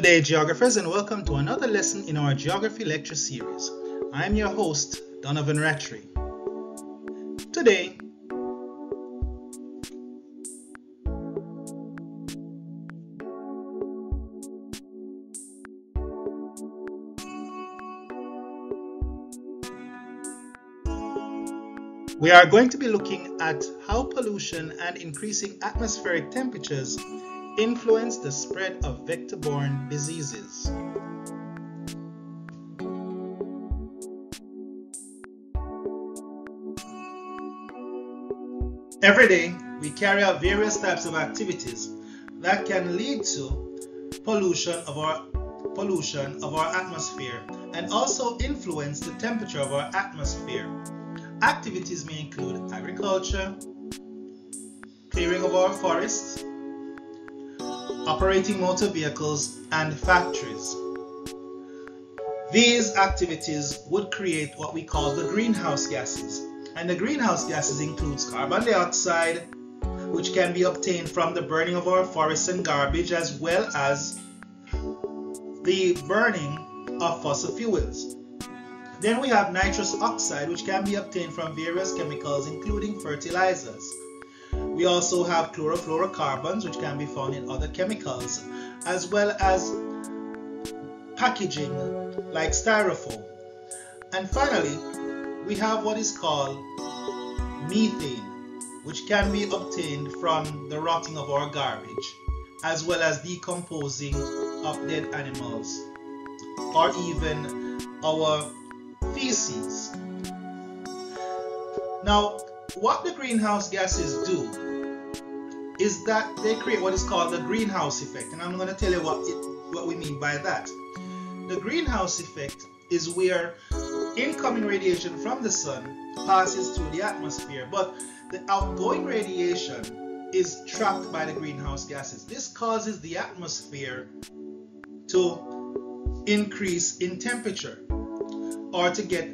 Good day, geographers, and welcome to another lesson in our geography lecture series. I am your host, Donovan Rattray. Today, we are going to be looking at how pollution and increasing atmospheric temperatures influence the spread of vector-borne diseases. Every day, we carry out various types of activities that can lead to pollution of our atmosphere and also influence the temperature of our atmosphere. Activities may include agriculture, clearing of our forests, operating motor vehicles, and factories. These activities would create what we call the greenhouse gases. And the greenhouse gases includes carbon dioxide, which can be obtained from the burning of our forests and garbage, as well as the burning of fossil fuels. Then we have nitrous oxide, which can be obtained from various chemicals, including fertilizers. We also have chlorofluorocarbons, which can be found in other chemicals, as well as packaging like styrofoam. And finally, we have what is called methane, which can be obtained from the rotting of our garbage, as well as decomposing of dead animals, or even our feces. Now, what the greenhouse gases do is that they create what is called the greenhouse effect, and I'm going to tell you what we mean by that. The greenhouse effect is where incoming radiation from the sun passes through the atmosphere, but the outgoing radiation is trapped by the greenhouse gases. This causes the atmosphere to increase in temperature or to get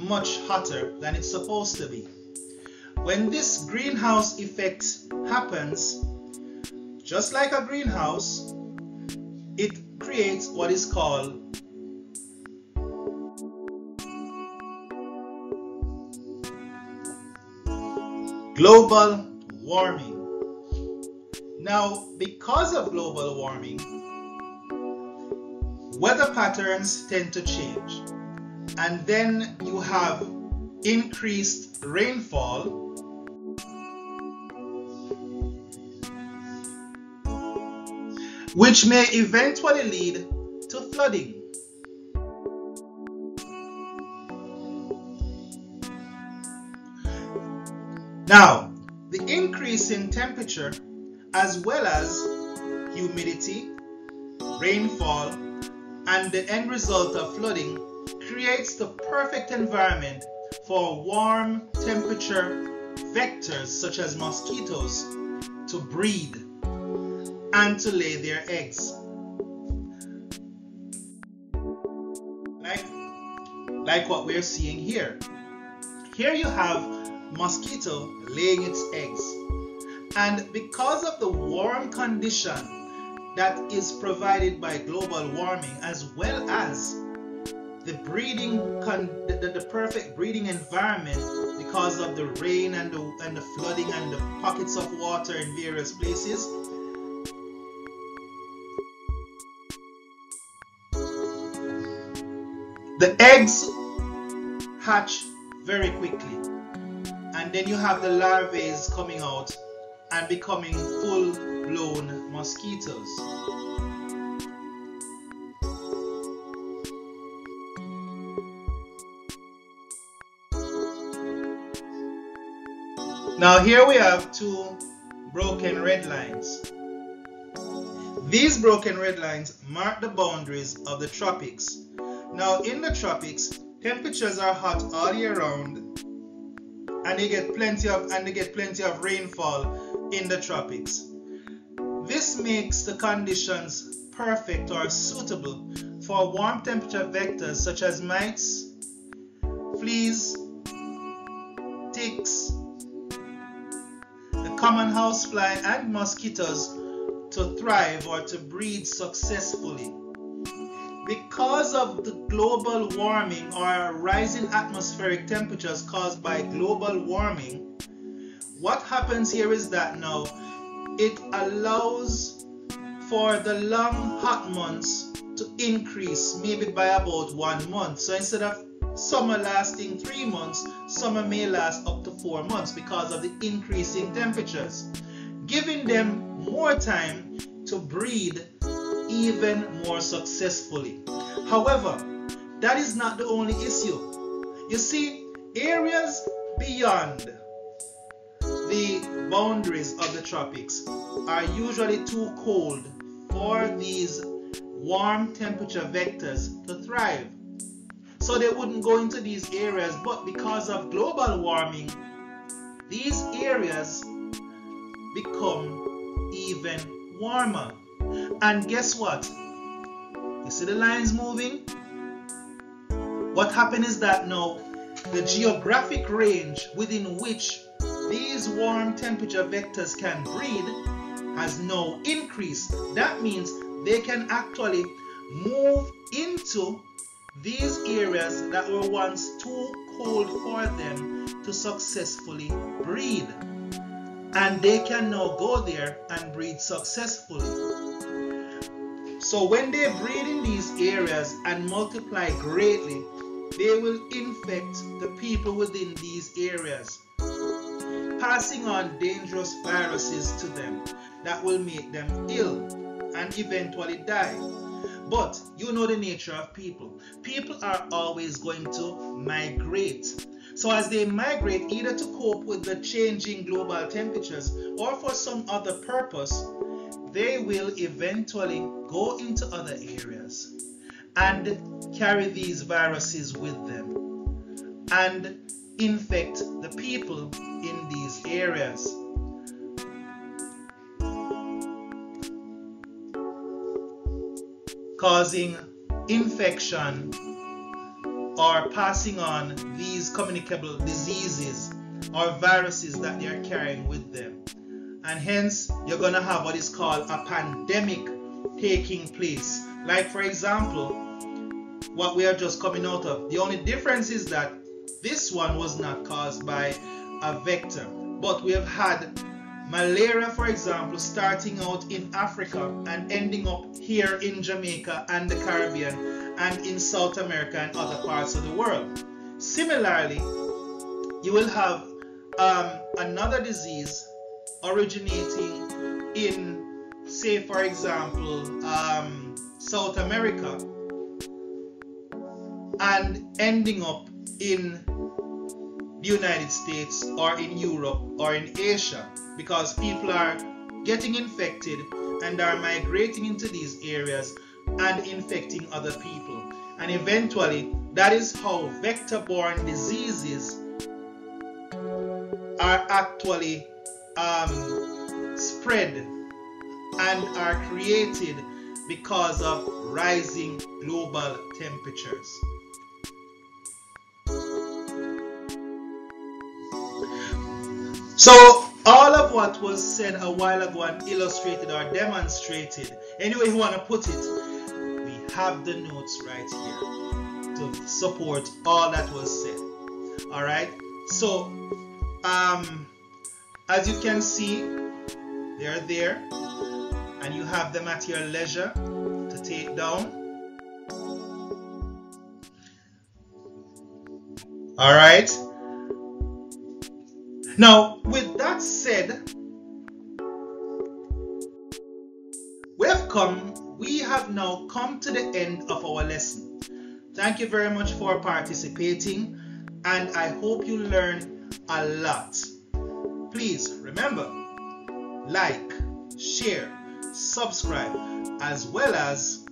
much hotter than it's supposed to be. When this greenhouse effect happens, just like a greenhouse, it creates what is called global warming. Now, because of global warming, weather patterns tend to change, and then you have increased rainfall, which may eventually lead to flooding. Now, the increase in temperature, as well as humidity, rainfall, and the end result of flooding, creates the perfect environment for warm temperature vectors such as mosquitoes to breed and to lay their eggs. Like what we're seeing here. Here you have mosquito laying its eggs, and because of the warm condition that is provided by global warming, as well as the breeding the perfect breeding environment because of the rain and the flooding and the pockets of water in various places, the eggs hatch very quickly, and then you have the larvae coming out and becoming full-blown mosquitoes. Now here we have two broken red lines. These broken red lines mark the boundaries of the tropics. Now in the tropics, temperatures are hot all year round, and they get plenty of rainfall in the tropics. This makes the conditions perfect or suitable for warm temperature vectors such as mites, fleas, ticks, the common housefly, and mosquitoes to thrive or to breed successfully. because of the global warming or rising atmospheric temperatures caused by global warming, what happens here is that now it allows for the long hot months to increase maybe by about 1 month. So instead of summer lasting 3 months, summer may last up to 4 months because of the increasing temperatures, giving them more time to breed even more successfully. However, that is not the only issue. You see, areas beyond the boundaries of the tropics are usually too cold for these warm temperature vectors to thrive. So they wouldn't go into these areas, but because of global warming, these areas become even warmer. And guess what? You see the lines moving? What happened is that now the geographic range within which these warm temperature vectors can breed has now increased. That means they can actually move into these areas that were once too cold for them to successfully breed. And they can now go there and breed successfully. So when they breed in these areas and multiply greatly, they will infect the people within these areas, passing on dangerous viruses to them that will make them ill and eventually die. But you know the nature of people. People are always going to migrate. So as they migrate, either to cope with the changing global temperatures or for some other purpose, they will eventually go into other areas and carry these viruses with them and infect the people in these areas. Causing infection or passing on these communicable diseases or viruses that they are carrying with them. And hence, you're going to have what is called a pandemic taking place. Like, for example, what we are just coming out of. The only difference is that this one was not caused by a vector. But we have had malaria, for example, starting out in Africa and ending up here in Jamaica and the Caribbean and in South America and other parts of the world. Similarly, you will have another disease originating in, say, for example, South America and ending up in the United States or in Europe or in Asia, because people are getting infected and are migrating into these areas and infecting other people. And eventually, that is how vector-borne diseases are actually spread and are created because of rising global temperatures. So all of what was said a while ago and illustrated or demonstrated, any way you want to put it, we have the notes right here to support all that was said. All right, so as you can see, they're there and you have them at your leisure to take down. All right, now with that said, we have now come to the end of our lesson. Thank you very much for participating, and I hope you learned a lot. Please remember, like, share, subscribe, as well as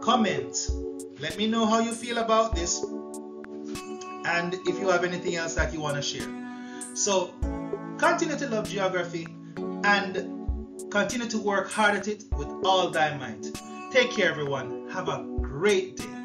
comment. Let me know how you feel about this and if you have anything else that you want to share. So continue to love geography and continue to work hard at it with all thy might. Take care, everyone. Have a great day.